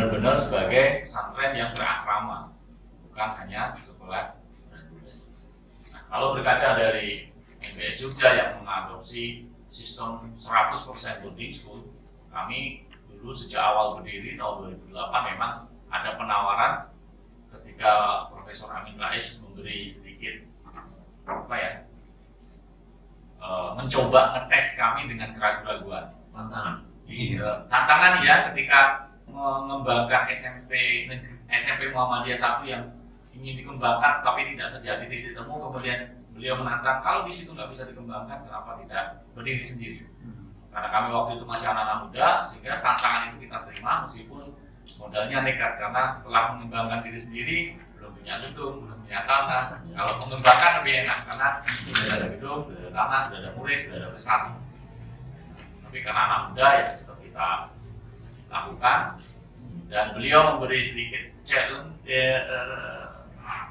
benar-benar sebagai pesantren yang berasrama, bukan hanya sekolah graduate. Nah, kalau berkaca dari MBS Jogja yang mengadopsi sistem 100% boarding school, kami dulu sejak awal berdiri tahun 2008 memang ada penawaran ketika Profesor Amin Rais memberi sedikit mencoba ngetes kami dengan keraguan-keraguan. Tantangan ya ketika mengembangkan SMP Muhammadiyah 1 yang ingin dikembangkan tapi tidak terjadi titik temu, kemudian beliau menantang kalau di situ nggak bisa dikembangkan kenapa tidak berdiri sendiri. Karena kami waktu itu masih anak-anak muda, sehingga tantangan itu kita terima meskipun modalnya nekat, karena setelah mengembangkan diri sendiri belum punya gedung, belum punya tanah. Kalau mengembangkan lebih enak karena sudah ada gedung, sudah ada tanah, sudah ada murid, sudah ada prestasi. Tapi karena anak muda ya tetap kita lakukan, dan beliau memberi sedikit challenge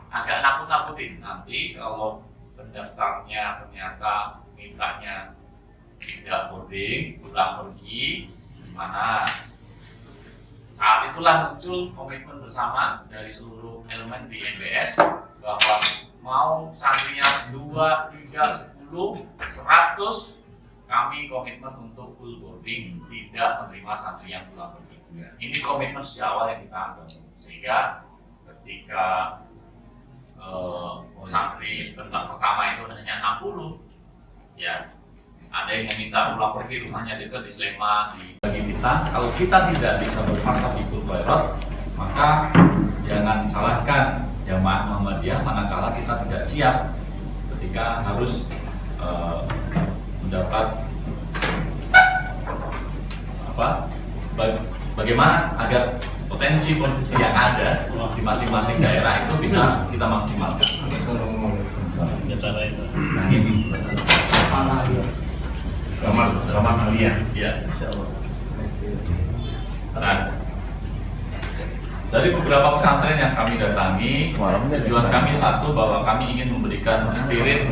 agak nakut-nakutin nanti kalau pendaftarnya ternyata mintanya tidak boarding, pulang pergi, gimana? Saat itulah muncul komitmen bersama dari seluruh elemen di MBS bahwa mau santrinya 2, 3, 10, 100, kami komitmen untuk full boarding, tidak menerima santri yang pulang pergi. Ini komitmen sejak awal yang kita ambil, sehingga ketika santri bentak pertama itu hanya 60, ya ada yang meminta pulang pergi, rumahnya dekat di Sleman. Bagi kita, kalau kita tidak bisa berfasad di Kulfairat, maka jangan salahkan jamaah Muhammadiyah manakala kita tidak siap ketika harus mendapat bagaimana agar potensi yang ada di masing-masing daerah itu bisa kita maksimalkan. Selamat kalian. Ya. Nah, dari beberapa pesantren yang kami datangi, tujuan kami satu, bahwa kami ingin memberikan spirit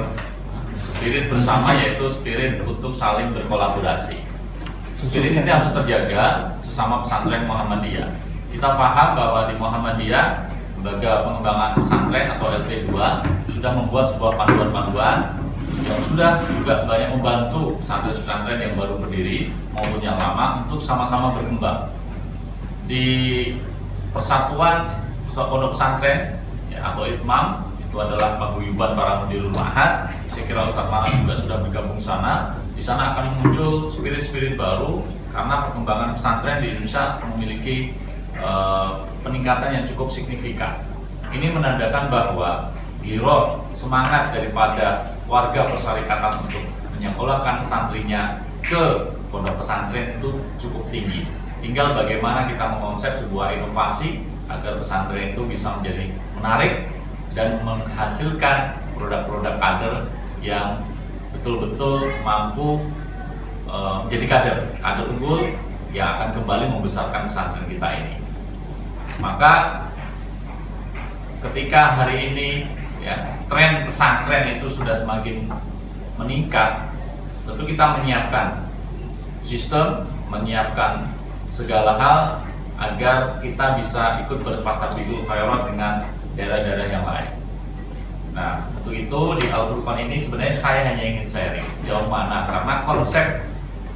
bersama, yaitu spirit untuk saling berkolaborasi. Spirit ini harus terjaga sesama pesantren Muhammadiyah. Kita paham bahwa di Muhammadiyah, Lembaga Pengembangan Pesantren atau LP2 sudah membuat sebuah panduan-panduan yang sudah juga banyak membantu pesantren-pesantren yang baru berdiri maupun yang lama untuk sama-sama berkembang. Di persatuan pondok pesantren ya, atau ITMAM, itu adalah paguyuban para mudirul ma'had. Saya kira Ustaz Manan juga sudah bergabung sana. Di sana akan muncul spirit-spirit baru karena perkembangan pesantren di Indonesia memiliki peningkatan yang cukup signifikan. Ini menandakan bahwa giroh, semangat daripada warga persyarikatan untuk menyekolahkan santrinya ke pondok pesantren itu cukup tinggi. Tinggal bagaimana kita mengonsep sebuah inovasi agar pesantren itu bisa menjadi menarik dan menghasilkan produk-produk kader yang betul-betul mampu menjadi kader unggul yang akan kembali membesarkan pesantren kita ini. Maka ketika hari ini ya, tren pesantren itu sudah semakin meningkat, tentu kita menyiapkan sistem, menyiapkan segala hal agar kita bisa ikut berfastabiqul khairat dengan daerah-daerah yang lain. Nah, untuk itu di Al-Furqan ini sebenarnya saya hanya ingin sharing sejauh mana, karena konsep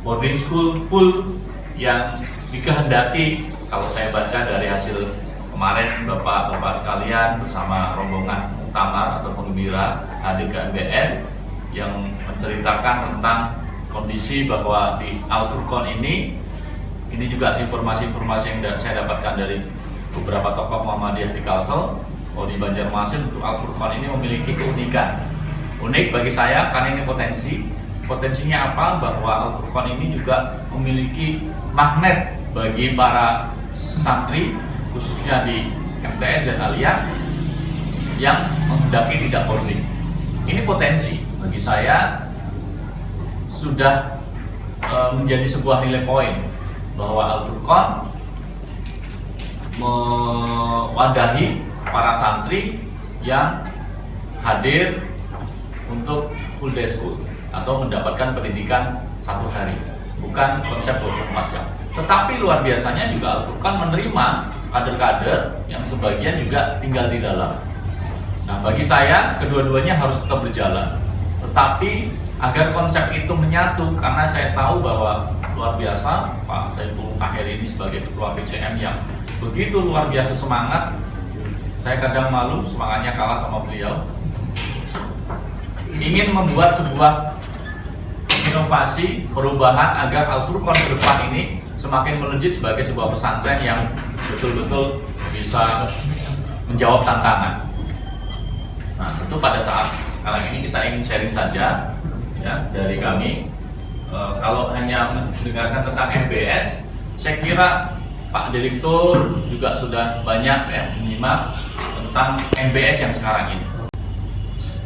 boarding school full yang dikehendaki, kalau saya baca dari hasil kemarin Bapak-Bapak sekalian bersama rombongan utama atau penggembira hadir ke MBS yang menceritakan tentang kondisi bahwa di Al-Furqan ini juga informasi-informasi yang saya dapatkan dari beberapa tokoh Muhammadiyah di Kalsel, bahwa di Banjarmasin untuk Al-Furqan ini memiliki keunikan. Unik bagi saya karena ini potensinya apa? Bahwa Al-Furqan ini juga memiliki magnet bagi para santri khususnya di MTS dan Aliyah yang menghendaki tidak boarding. Ini potensi bagi saya sudah menjadi sebuah nilai poin bahwa Al-Furqan mewadahi para santri yang hadir untuk full day school atau mendapatkan pendidikan 1 hari, bukan konsep 24 jam. Tetapi luar biasanya juga Al-Furqan menerima kader-kader yang sebagian juga tinggal di dalam. Nah, bagi saya kedua-duanya harus tetap berjalan. Tetapi agar konsep itu menyatu, karena saya tahu bahwa luar biasa Pak Saiful Tahir ini sebagai ketua BCM yang begitu luar biasa semangat. Saya kadang malu semangatnya kalah sama beliau. Ingin membuat sebuah inovasi, perubahan agar Al-Furqan ke depan ini semakin melejit sebagai sebuah pesantren yang betul-betul bisa menjawab tantangan. Nah, tentu pada saat sekarang ini kita ingin sharing saja ya dari kami. Kalau hanya mendengarkan tentang MBS, saya kira Pak Direktur juga sudah banyak ya menyimak tentang MBS yang sekarang ini.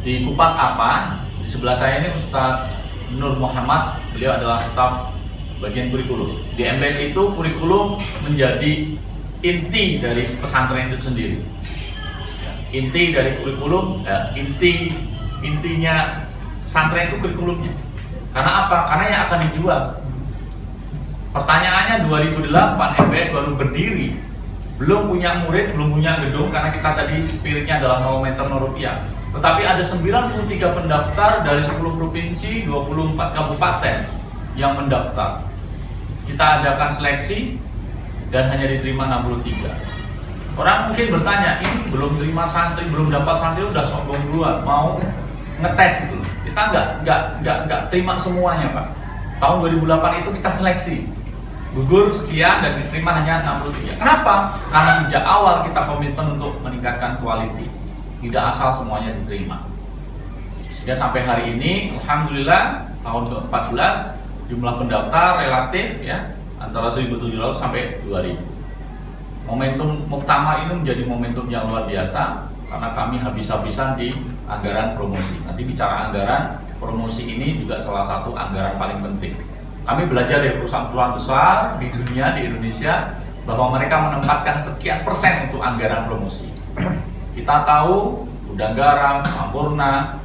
Di Kupas apa? Di sebelah saya ini Ustadz Nur Muhammad, beliau adalah staf bagian kurikulum. Di MBS itu kurikulum menjadi inti dari pesantren itu sendiri. Inti dari kurikulum, intinya pesantren itu kurikulumnya. Karena apa? Karena yang akan dijual. Pertanyaannya 2008 MBS baru berdiri, belum punya murid, belum punya gedung, karena kita tadi spiritnya adalah 0 meter 0 rupiah. Tetapi ada 93 pendaftar dari 10 provinsi, 24 kabupaten yang mendaftar. Kita adakan seleksi dan hanya diterima 63. Orang mungkin bertanya, ini belum terima santri, belum dapat santri udah sombong duluan, mau ngetes gitu. Kita nggak terima semuanya, Pak. Tahun 2008 itu kita seleksi. Gugur sekian dan diterima hanya 63. Kenapa? Karena sejak awal kita komitmen untuk meningkatkan quality. Tidak asal semuanya diterima. Sehingga sampai hari ini, alhamdulillah tahun ke-14 jumlah pendaftar relatif ya antara 1.700 sampai 2.000. Momentum muktamar ini menjadi momentum yang luar biasa karena kami habis-habisan di anggaran promosi. Nanti bicara anggaran promosi ini juga salah satu anggaran paling penting. Kami belajar dari perusahaan-perusahaan besar di dunia, di Indonesia, bahwa mereka menempatkan sekian persen untuk anggaran promosi. Kita tahu udang garam, sampurna,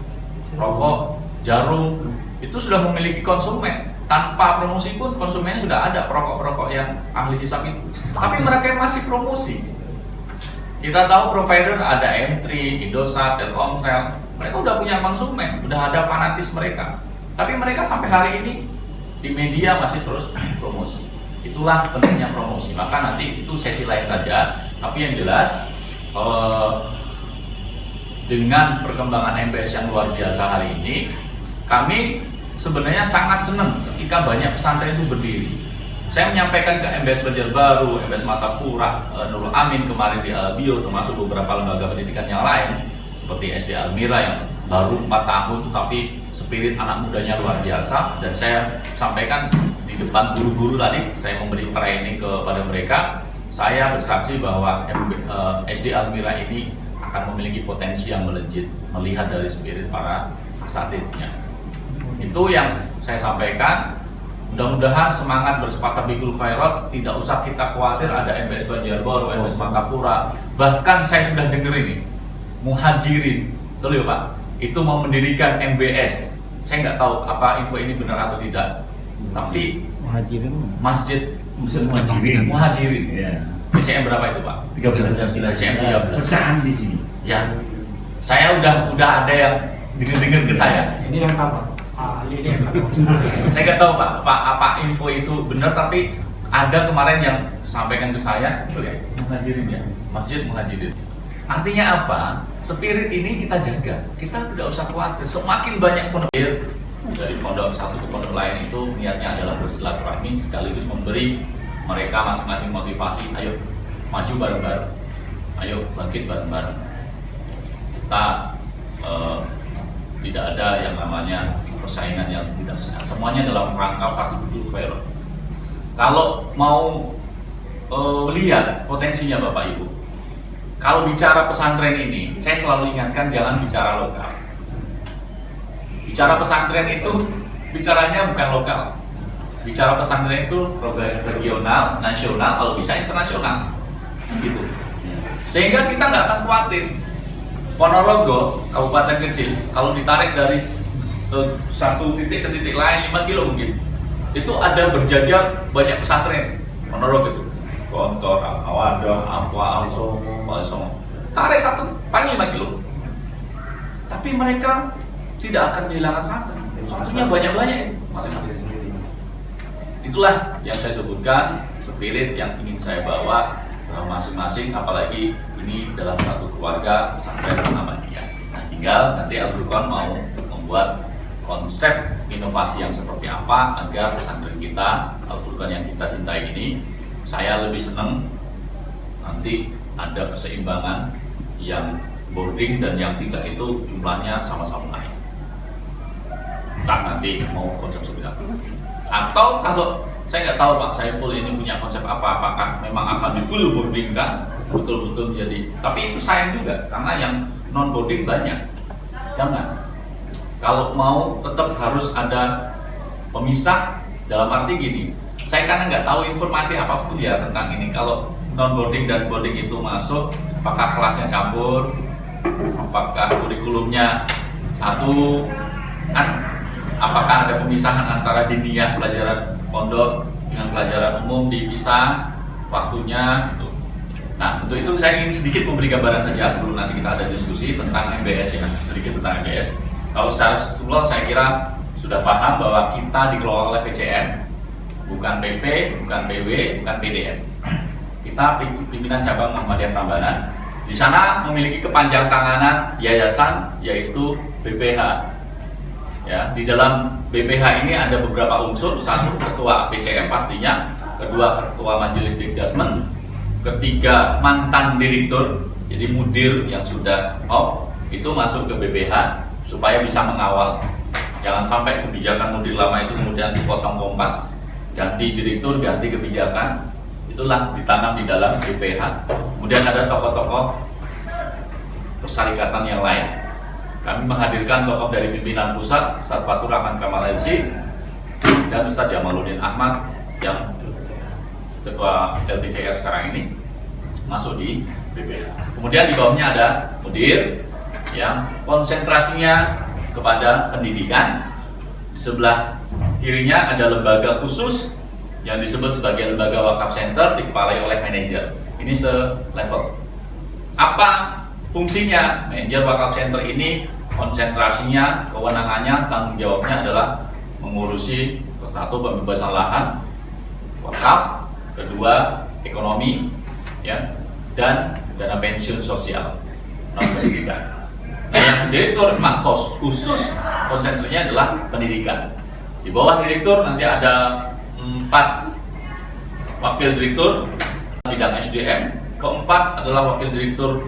rokok, jarum itu sudah memiliki konsumen. Tanpa promosi pun konsumennya sudah ada perokok-perokok yang ahli hisap itu. Tapi mereka masih promosi. Kita tahu provider ada M3, Indosat, Telkomsel. Mereka udah punya konsumen, udah ada fanatis mereka. Tapi mereka sampai hari ini di media masih terus promosi. Itulah pentingnya promosi. Maka nanti itu sesi lain saja. Tapi yang jelas dengan perkembangan MBS yang luar biasa hari ini, kami sebenarnya sangat senang ketika banyak pesantren itu berdiri. Saya menyampaikan ke MBS Banjarbaru, MBS Martapura, Nurul Amin kemarin di Albio, termasuk beberapa lembaga pendidikan yang lain seperti SD Almira yang baru 4 tahun tapi spirit anak mudanya luar biasa. Dan saya sampaikan di depan guru-guru tadi, saya memberi training kepada mereka. Saya bersaksi bahwa SD Almira ini akan memiliki potensi yang melejit melihat dari spirit para asatidnya. Itu yang saya sampaikan. Mudah-mudahan semangat bersepatabikul khairat, tidak usah kita khawatir ada MBS Banjarbaru, MBS Martapura. Bahkan saya sudah dengar ini Muhajirin, betul ya Pak? Itu mau mendirikan MBS. Saya nggak tahu apa info ini benar atau tidak. Tapi Muhajirin Masjid Muhajirin. Ya. BCM berapa itu Pak? 13. BCM 13. Pecahan di sini. Ya, saya udah ada yang dengar ke saya. Ini yang apa? Ini yang apa? Saya nggak tahu Pak, apa info itu benar, tapi ada kemarin yang sampaikan ke saya, betul ya? Muhajirin ya, Masjid Muhajirin. Artinya apa? Spirit ini kita jaga, kita tidak usah khawatir. Semakin banyak pondok dari pondok satu ke pondok lain itu niatnya adalah bersilaturahmi sekaligus memberi mereka masing-masing motivasi. Ayo maju bareng-bareng, ayo bangkit bareng-bareng. Kita tidak ada yang namanya persaingan yang tidak sehat. Semuanya dalam rangka fasidul khairat. Kalau mau lihat potensinya Bapak Ibu, kalau bicara pesantren ini, saya selalu ingatkan jangan bicara lokal. Bicara pesantren itu bicaranya bukan lokal. Bicara pesantren itu regional, nasional, kalau bisa internasional, gitu. Sehingga kita nggak akan khawatir. Ponorogo, kabupaten kecil, kalau ditarik dari satu titik ke titik lain 5 kilo mungkin, itu ada berjajar banyak pesantren. Menurut itu Gontor, Awadah, Ampua, Alisongo tarik satu paling 5 kilo, tapi mereka tidak akan kehilangan santan. Santannya banyak-banyak. Itulah yang saya sebutkan, spirit yang ingin saya bawa masing-masing, apalagi ini dalam satu keluarga pesantren Muhammadiyah. Nah, tinggal nanti Al Furqan mau membuat konsep inovasi yang seperti apa agar pesantren kita, Al Furqan yang kita cintai ini, saya lebih senang nanti ada keseimbangan yang boarding dan yang tidak itu jumlahnya sama-sama naik. Entah nanti mau konsep seperti apa. Atau kalau saya nggak tahu Pak Saiful ini punya konsep apa, apakah memang akan di full boarding kan, betul-betul jadi. Tapi itu sayang juga karena yang non boarding banyak. Jangan. Kalau mau tetap harus ada pemisah, dalam arti gini. Saya karena nggak tahu informasi apapun ya tentang ini. Kalau non boarding dan boarding itu masuk, apakah kelasnya campur, apakah kurikulumnya satu, kan? Apakah ada pemisahan antara diniyah pelajaran pondok dengan pelajaran umum dipisah waktunya gitu. Nah, untuk itu saya ingin sedikit memberi gambaran saja sebelum nanti kita ada diskusi tentang MBS ya, sedikit tentang MBS. Kalau secara struktural saya kira sudah paham bahwa kita dikelola oleh PCM, bukan PP, bukan PW, bukan PDM. Kita pimpinan cabang Muhammadiyah Prambanan. Di sana memiliki kepanjang tanganan yayasan yaitu BPH. Ya, di dalam BPH ini ada beberapa unsur. Satu, ketua PCM pastinya, kedua, ketua majelis dikdasmen, ketiga, mantan direktur, jadi mudir yang sudah off itu masuk ke BPH supaya bisa mengawal. Jangan sampai kebijakan mudir lama itu kemudian dipotong kompas, ganti direktur, ganti kebijakan. Itulah ditanam di dalam BPH. Kemudian ada tokoh-tokoh persyarikatan yang lain. Kami menghadirkan tokoh dari pimpinan pusat, Ustadz Fatur Rahman Kamal LC dan Ustadz Jamaluddin Ahmad yang ketua LPCR sekarang ini masuk di BPH. Kemudian di bawahnya ada mudir yang konsentrasinya kepada pendidikan. Di sebelah kirinya ada lembaga khusus yang disebut sebagai lembaga wakaf center dikepalai oleh manajer. Ini selevel. Apa fungsinya? Manajer wakaf center ini konsentrasinya, kewenangannya, tanggung jawabnya adalah mengurusi satu pembebasan lahan, wakaf, kedua ekonomi, ya, dan dana pensiun sosial non pendidikan. Nah, yang direktur memang khusus konsentrasinya adalah pendidikan. Di bawah direktur nanti ada 4 wakil direktur bidang SDM, keempat adalah wakil direktur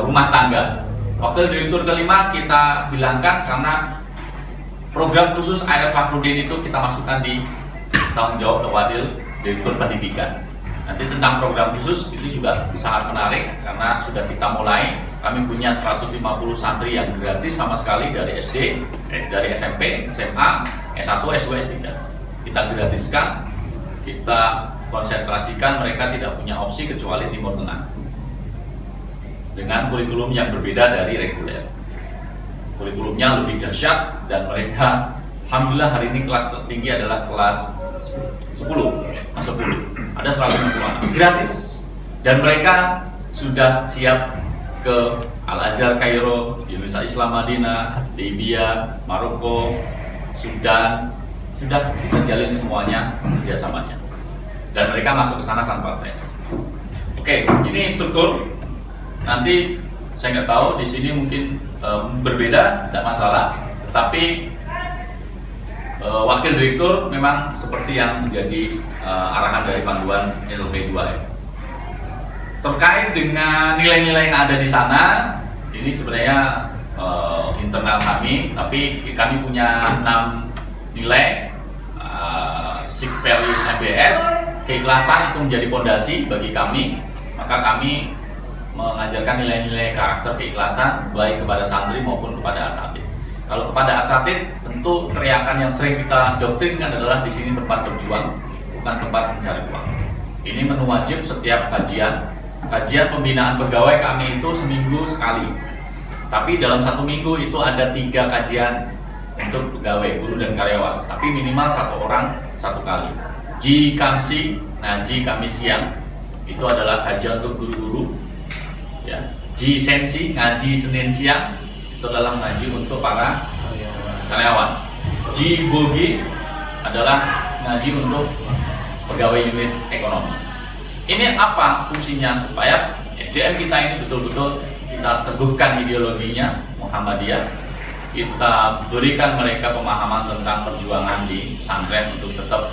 rumah tangga. Wakil direktur kelima kita bilangkan karena program khusus AR Fakhrudin itu kita masukkan di tanggung jawab wakil direktur pendidikan. Nanti tentang program khusus itu juga sangat menarik karena sudah kita mulai. Kami punya 150 santri yang gratis sama sekali dari SD, dari SMP, SMA, S1, S2, S3. Kita gratiskan, kita konsentrasikan, mereka tidak punya opsi kecuali Timur Tengah. Dengan kurikulum yang berbeda dari reguler. Kurikulumnya lebih dahsyat dan mereka, alhamdulillah hari ini kelas tertinggi adalah kelas 10. Ada 150 anak gratis dan mereka sudah siap ke Al-Azhar Kairo, Universitas Islam Madinah, Libya, Maroko, Sudan, sudah kita jalin semuanya kerjasamanya dan mereka masuk ke sana tanpa tes. Oke, ini struktur. Nanti saya nggak tahu di sini mungkin berbeda, tidak masalah. Tetapi wakil direktur memang seperti yang menjadi arahan dari panduan LP2M. Terkait dengan nilai-nilai yang ada di sana, ini sebenarnya internal kami, tapi kami punya 6 nilai. Six values MBS, keikhlasan itu menjadi fondasi bagi kami, maka kami mengajarkan nilai-nilai karakter keikhlasan baik kepada santri maupun kepada asatid. Kalau kepada asatid, tentu teriakan yang sering kita doktrinkan adalah di sini tempat berjuang, bukan tempat mencari uang. Ini menu wajib setiap kajian. Kajian pembinaan pegawai kami itu seminggu sekali. Tapi dalam 1 minggu itu ada 3 kajian untuk pegawai, guru dan karyawan. Tapi minimal 1 orang 1 kali. Jikamsi, ngaji Kamis siang, itu adalah kajian untuk guru-guru. Ya. Jisensi, ngaji Senin siang, itu adalah ngaji untuk para karyawan. Jibogi adalah ngaji untuk pegawai unit ekonomi. Ini apa fungsinya? Supaya SDM kita ini betul-betul kita teguhkan ideologinya Muhammadiyah, kita berikan mereka pemahaman tentang perjuangan di pesantren untuk tetap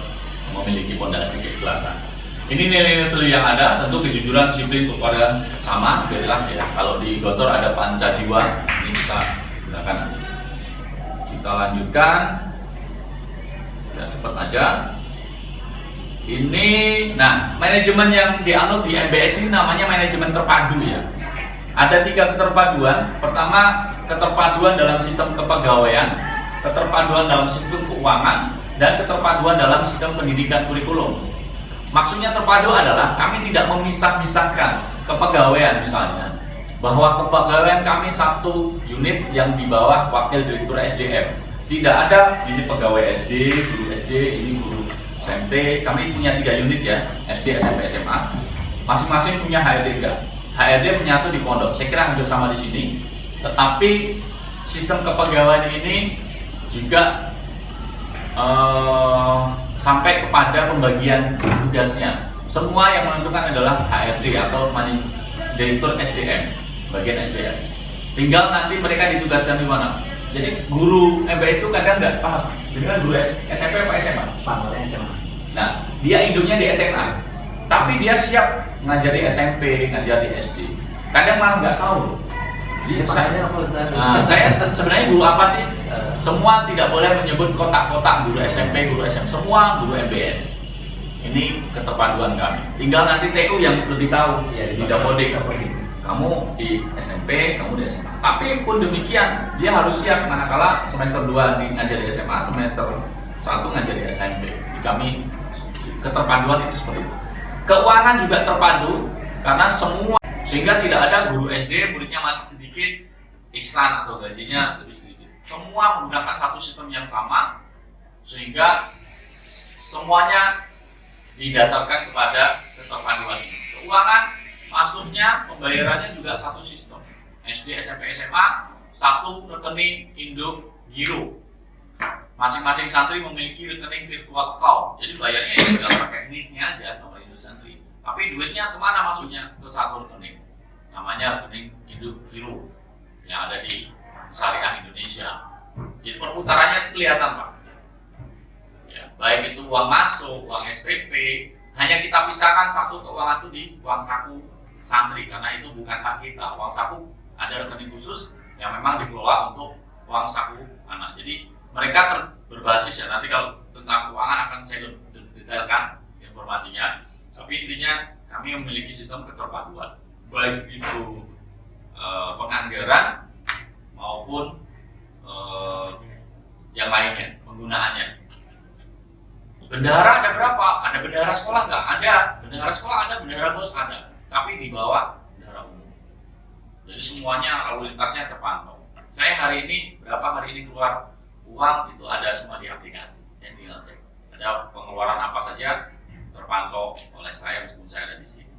memiliki fondasi keikhlasan. Ini nilai-nilai yang ada, tentu kejujuran, disiplin, kepada sama, itulah ya. Kalau di Gotor ada panca jiwa, ini kita gunakan. Kita lanjutkan, ya cepat aja. Ini, nah manajemen yang dianut di MBS ini namanya manajemen terpadu ya. Ada 3 keterpaduan. Pertama, keterpaduan dalam sistem kepegawaian, keterpaduan dalam sistem keuangan, dan keterpaduan dalam sistem pendidikan kurikulum. Maksudnya terpadu adalah kami tidak memisah-misahkan kepegawaian misalnya, bahwa kepegawaian kami satu unit yang di bawah wakil direktur SDM. Tidak ada ini pegawai SD, guru SD, ini guru SMP. Kami punya 3 unit ya, SD, SMP, SMA. Masing-masing punya HRD enggak. HRD menyatu di pondok. Saya kira hampir sama di sini. Tetapi sistem kepegawaian ini juga sampai kepada pembagian tugasnya. Semua yang menentukan adalah HRD atau direktur SDM, bagian SDM. Tinggal nanti mereka ditugaskan di mana. Jadi guru MBS itu kadang nggak paham dengan guru SMP apa SMA? Paham SMA. Nah, dia induknya di SMA, tapi dia siap ngajari SMP, ngajari SD. Kadang malah nggak tahu. Saya sebenarnya guru apa sih? Semua tidak boleh menyebut kotak-kotak guru SMP, guru SM, semua guru MBS. Ini keterpaduan kami. Tinggal nanti TU yang lebih tahu, ya, di Dapodik. Kamu di SMP, kamu di SMA. Tapi pun demikian, dia harus siap manakala semester 2 ngajari SMA, semester 1 ngajari SMP. Di kami keterpaduan itu seperti itu. Keuangan juga terpadu karena semua, sehingga tidak ada guru SD muridnya masih sedikit, ihsan atau gajinya lebih sedikit. Semua menggunakan satu sistem yang sama, sehingga semuanya didasarkan kepada keterpaduan ini. Keuangan masuknya, pembayarannya juga satu sistem. SD, SMP, SMA, satu rekening induk giro. Masing-masing santri memiliki rekening virtual account. Jadi bayarnya ya tinggal pakai NIS-nya aja nomor induk santri. Tapi duitnya kemana masuknya? Ke satu rekening. Namanya rekening induk giro yang ada di Syariah Indonesia. Jadi perputarannya kelihatan Pak. Ya, baik itu uang masuk, uang SPP, hanya kita pisahkan satu keuangan itu di uang saku santri karena itu bukan hak kita. Uang saku ada rekening khusus yang memang dikelola untuk uang saku anak. Jadi mereka berbasis ya, nanti kalau tentang keuangan akan saya detailkan informasinya. Tapi intinya kami memiliki sistem keterpaduan, baik itu penganggaran maupun yang lainnya, penggunaannya. Bendahara ada berapa? Ada bendahara sekolah nggak? Ada. Bendahara sekolah ada, bendahara bos ada. Tapi di bawah bendahara umum. Jadi semuanya lalu lintasnya terpantau. Saya hari ini, berapa hari ini keluar uang itu ada semua di aplikasi. Saya tinggal cek. Ada pengeluaran apa saja terpantau oleh saya meskipun saya ada di sini.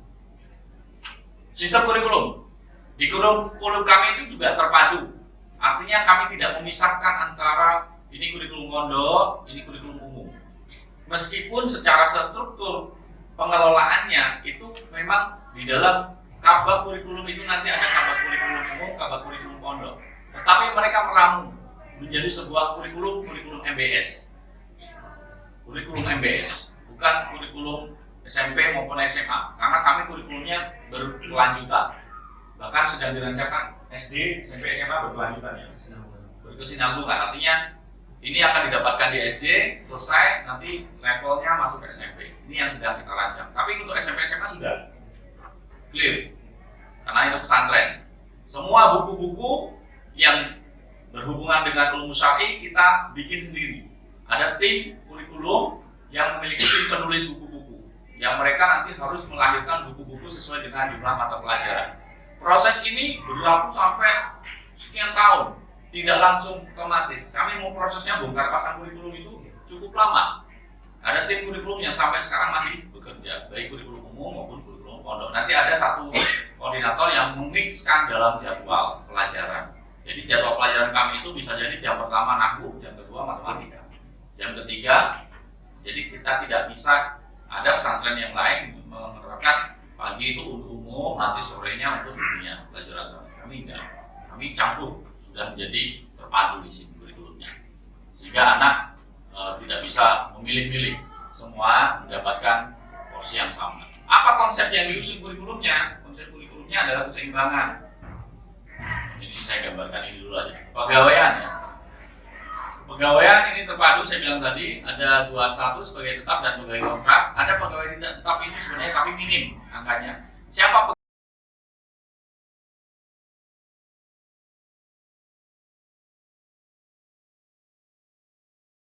Sistem kurikulum. Di kurikulum kami itu juga terpadu. Artinya kami tidak memisahkan antara ini kurikulum pondok, ini kurikulum umum. Meskipun secara struktur pengelolaannya itu memang di dalam kabah kurikulum itu nanti ada kabah kurikulum umum, kabah kurikulum pondok. Tetapi mereka meramu menjadi sebuah kurikulum MBS. Kurikulum MBS, bukan kurikulum SMP maupun SMA, karena kami kurikulumnya berkelanjutan. Bahkan sedang dirancangkan SD, SMP, SMA berkelanjutan ya. Berkesinambungan, artinya ini akan didapatkan di SD, selesai, nanti levelnya masuk ke SMP. Ini yang sedang kita rancang. Tapi untuk SMP SMA sudah clear, karena itu pesantren. Semua buku-buku yang berhubungan dengan ilmu syar'i kita bikin sendiri. Ada tim kurikulum yang memiliki tim penulis buku-buku, yang mereka nanti harus melahirkan buku-buku sesuai dengan jumlah mata pelajaran. Proses ini berlaku sampai sekian tahun. Tidak langsung otomatis. Kami mau prosesnya bongkar pasang kurikulum itu cukup lama. Ada tim kurikulum yang sampai sekarang masih bekerja, baik kurikulum umum maupun kurikulum pondok. Nanti ada satu koordinator yang memixkan dalam jadwal pelajaran. Jadi jadwal pelajaran kami itu bisa jadi jam pertama nahwu, jam kedua matematika, jam ketiga. Jadi kita tidak bisa ada pesantren yang lain menerapkan pagi itu untuk umum, nanti sorenya untuk dunia pelajaran sama. Kami enggak, kami campur, sudah menjadi terpadu di sini kurikulumnya, sehingga anak tidak bisa memilih-milih, semua mendapatkan porsi yang sama. Apa konsep yang diusung kurikulumnya? Konsep kurikulumnya adalah keseimbangan. Ini saya gambarkan ini dulu aja. Pegawaian ya. Pegawaian ini terpadu, saya bilang tadi ada 2 status, pegawai tetap dan pegawai kontrak. Ada pegawai tidak tetap ini sebenarnya tapi minim angkanya. Siapa